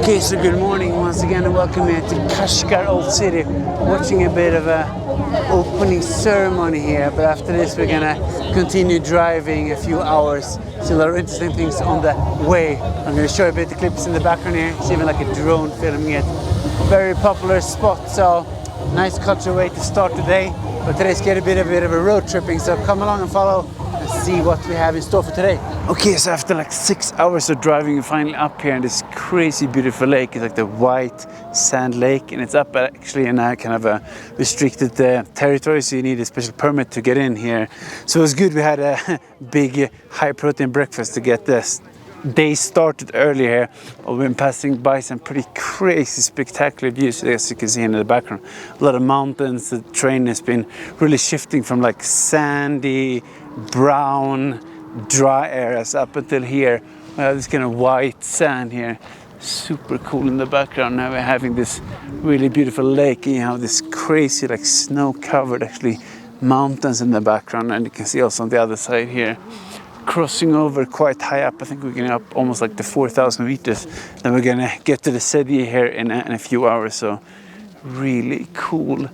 Okay, so good morning once again and welcome here to Kashgar Old City. Watching a bit of a opening ceremony here, but after this we're gonna continue driving a few hours. See a lot of interesting things on the way. I'm gonna show you a bit of clips in the background here. It's even like a drone filming it. Very popular spot, so nice cultural way to start today. But today's get a bit of a road tripping, so come along and follow and see what we have in store for today. Okay, so after like 6 hours of driving, we're finally up here in this crazy beautiful lake. It's like the white sand lake, and it's up actually in a kind of a restricted territory, so you need a special permit to get in here. So it was good we had a big high protein breakfast to get this day started earlier. We've been passing by some pretty crazy spectacular views, as you can see in the background. A lot of mountains. The terrain has been really shifting from like sandy, brown, dry areas up until here. We have this kind of white sand here. Super cool in the background. Now we're having this really beautiful lake, and you have this crazy like snow-covered actually mountains in the background, and you can see also on the other side here. Crossing over quite high up. I think we're going up almost like the 4,000 meters. Then we're going to get to the city here in a few hours. So really cool.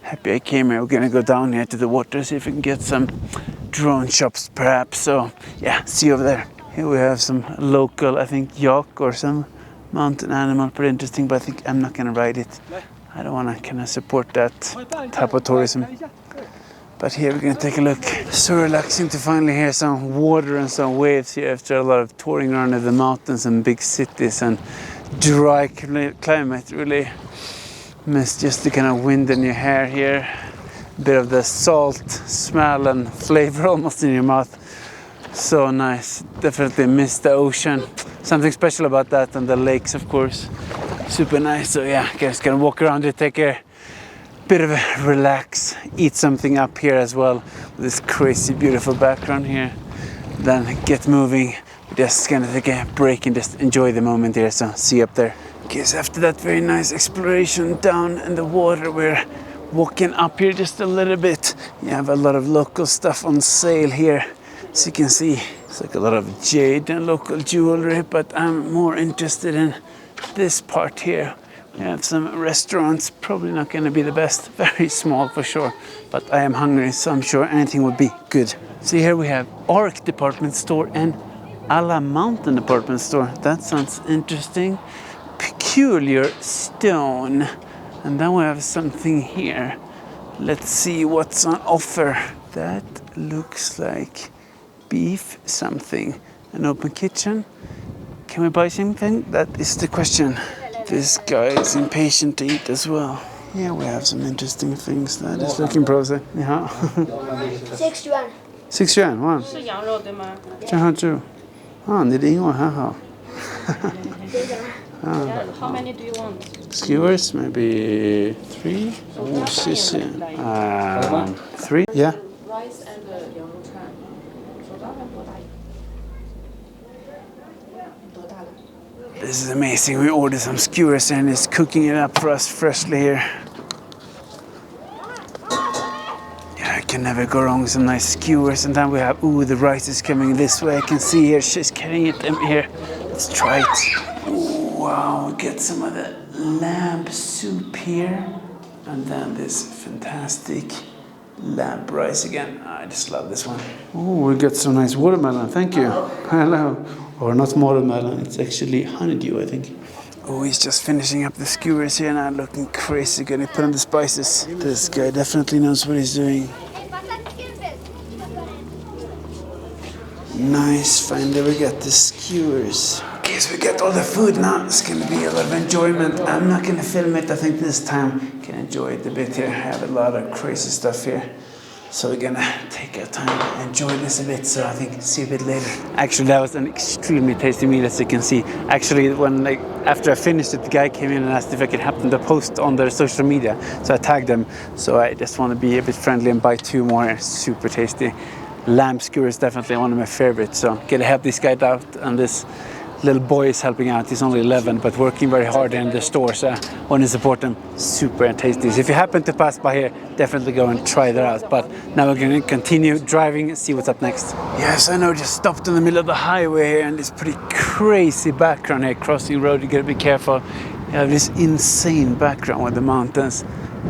Happy I came here. We're going to go down here to the water, see if we can get some drone shots perhaps. So yeah, see you over there. Here we have some local, I think yak or some mountain animal. Pretty interesting, but I think I'm not going to ride it. I don't want to kind of support that type of tourism. But here we're going to take a look. So relaxing to finally hear some water and some waves here after a lot of touring around in the mountains and big cities and dry climate. Really miss just the kind of wind in your hair here. A bit of the salt smell and flavor almost in your mouth. So nice. Definitely miss the ocean. Something special about that, and the lakes of course. Super nice. So yeah, just gonna walk around here, take a bit of a relax, eat something up here as well with this crazy beautiful background here, then get moving. We're just gonna take a break and just enjoy the moment here, so see you up there. Okay, so after that very nice exploration down in the water, we're walking up here just a little bit. You have a lot of local stuff on sale here, as you can see. It's like a lot of jade and local jewelry, but I'm more interested in this part here. We have some restaurants, probably not going to be the best, very small for sure, but I am hungry, so I'm sure anything would be good. See, here we have Ark department store and Ala Mountain department store. That sounds interesting. Peculiar stone. And then we have something here. Let's see what's on offer. That looks like beef something. An open kitchen. Can we buy something? That is the question. This guy is impatient to eat as well. Yeah, we have some interesting things. That is looking promising. Yeah. 6 yuan. 6 yuan, wow. 是羊肉对吗？真好吃。啊，你的英文很好。 How many do you want? Skewers, maybe 3? Oh, 谢谢. 3? Yeah. Rice and 羊肉串。手抓饭多大一个？多大了？ This is amazing. We ordered some skewers and he's cooking it up for us freshly here. Yeah, I can never go wrong with some nice skewers. And then we have, ooh, the rice is coming this way. I can see here, she's carrying it in here. Let's try it. Ooh, wow, get some of the lamb soup here. And then this fantastic lamb rice again. I just love this one. Oh, we got some nice watermelon. Thank you. Hello. Or not watermelon, it's actually honeydew, I think. Oh, he's just finishing up the skewers here now, looking crazy. Gonna put on the spices. This guy definitely knows what he's doing. Nice, finally we got the skewers. Okay, so we got all the food now. It's gonna be a lot of enjoyment. I'm not gonna film it, I think this time. Can enjoy it a bit here. I have a lot of crazy stuff here. So we're gonna take our time and enjoy this a bit, so I think see you a bit later. Actually, that was an extremely tasty meal, as you can see. Actually, when after I finished it, the guy came in and asked if I could help them to post on their social media. So I tagged them. So I just want to be a bit friendly and buy 2 more. Super tasty. Lamb skewer is definitely one of my favorites. So gonna help this guy out, and this little boy is helping out. He's only 11, but working very hard in the store, so I want to support them. Super tasty. So if you happen to pass by here, definitely go and try that out. But now we're going to continue driving and see what's up next. Yes, I know, just stopped in the middle of the highway here, and it's pretty crazy background here, crossing road. You gotta be careful. You have this insane background with the mountains.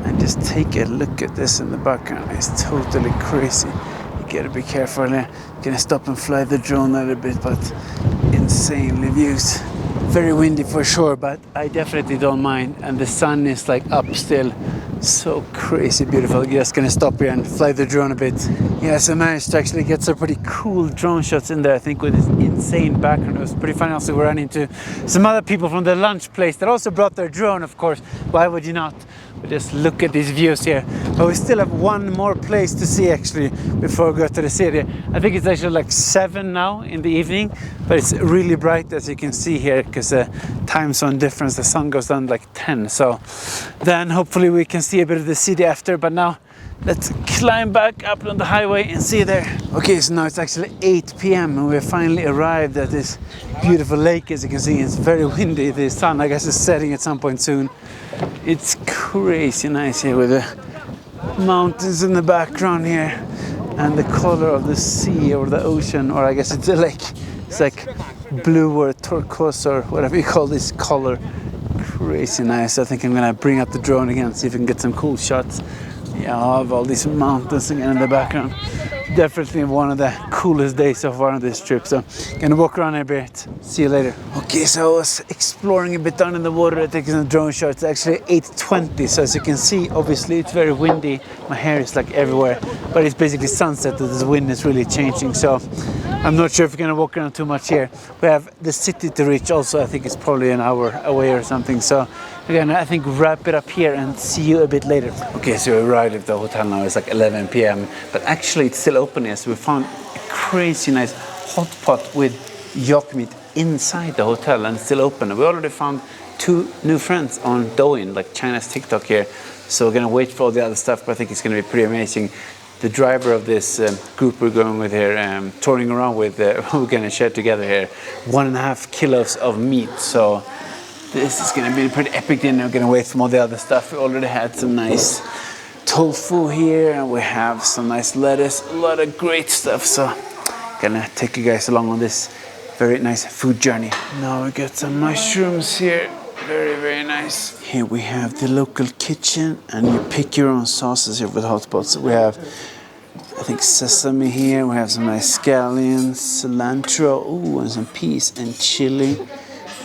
And just take a look at this in the background. It's totally crazy. You gotta be careful here. Gonna stop and fly the drone a little bit, but insanely views. Very windy for sure, but I definitely don't mind. And the sun is like up still. So crazy beautiful. Just gonna stop here and fly the drone a bit. Yes, I managed to actually get some pretty cool drone shots in there, I think, with this insane background. It was pretty funny. Also, we ran into some other people from the lunch place that also brought their drone, of course. Why would you not? But just look at these views here. But we still have one more place to see actually before we go to the city. I think it's actually like 7 now in the evening, but it's really bright as you can see here because the time zone difference, the sun goes down like 10. So then hopefully we can see a bit of the city after, but now let's climb back up on the highway and see there. Okay, so now it's actually 8 p.m. and we finally arrived at this beautiful lake. As you can see, it's very windy. The sun, I guess, is setting at some point soon. It's crazy nice here with the mountains in the background here and the color of the sea or the ocean, or I guess it's a lake. It's like blue or turquoise or whatever you call this color. Crazy nice. I think I'm gonna bring up the drone again, see if we can get some cool shots. Yeah, of all these mountains again in the background. Definitely one of the coolest days so far on this trip. So gonna walk around a bit. See you later. Okay, so I was exploring a bit down in the water, taking some drone shots. It's actually 8:20, so as you can see, obviously it's very windy. My hair is like everywhere, but it's basically sunset. The wind is really changing. So I'm not sure if we're gonna walk around too much here. We have the city to reach also. I think it's probably an hour away or something. So we're gonna, I think, wrap it up here and see you a bit later. Okay, so we arrived at the hotel now. It's like 11 p.m. But actually it's still open here. So we found a crazy nice hot pot with yak meat inside the hotel and it's still open. We already found 2 new friends on Douyin, like China's TikTok here. So we're gonna wait for all the other stuff, but I think it's gonna be pretty amazing. The driver of this group we're going with here, touring around with, we're gonna share together here 1.5 kilos of meat. So this is gonna be a pretty epic dinner. We're gonna wait for all the other stuff. We already had some nice tofu here and we have some nice lettuce, a lot of great stuff. So gonna take you guys along on this very nice food journey. Now we got some mushrooms here. Very, very nice. Here we have the local kitchen and you pick your own sauces here with hot pots. We have, I think, sesame here. We have some nice scallions, cilantro, ooh, and some peas and chili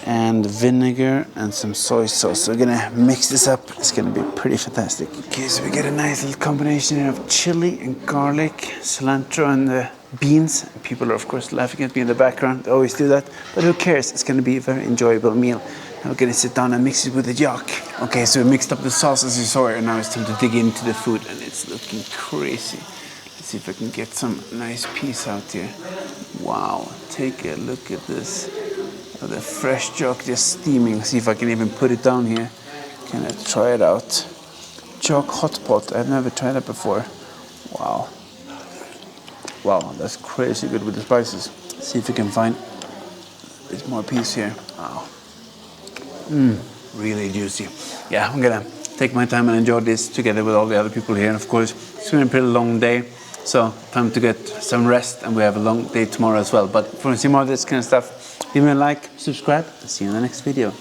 and vinegar and some soy sauce. So we're gonna mix this up. It's gonna be pretty fantastic. Okay, so we get a nice little combination here of chili and garlic, cilantro and the beans. People are of course laughing at me in the background. They always do that, but who cares? It's gonna be a very enjoyable meal. Now we're gonna sit down and mix it with the yak. Okay, so we mixed up the sauce as you saw here, and now it's time to dig into the food, and it's looking crazy. Let's see if I can get some nice peas out here. Wow, take a look at this. Oh, the fresh yak just steaming. See if I can even put it down here. Can I try it out? Yak hot pot. I've never tried that before. Wow. Wow, that's crazy good with the spices. Let's see if we can find a bit more peas here. Wow. Really juicy. Yeah, I'm gonna take my time and enjoy this together with all the other people here. And of course, it's been a pretty long day, so time to get some rest, and we have a long day tomorrow as well. But if you want to see more of this kind of stuff, give me a like, subscribe, and see you in the next video.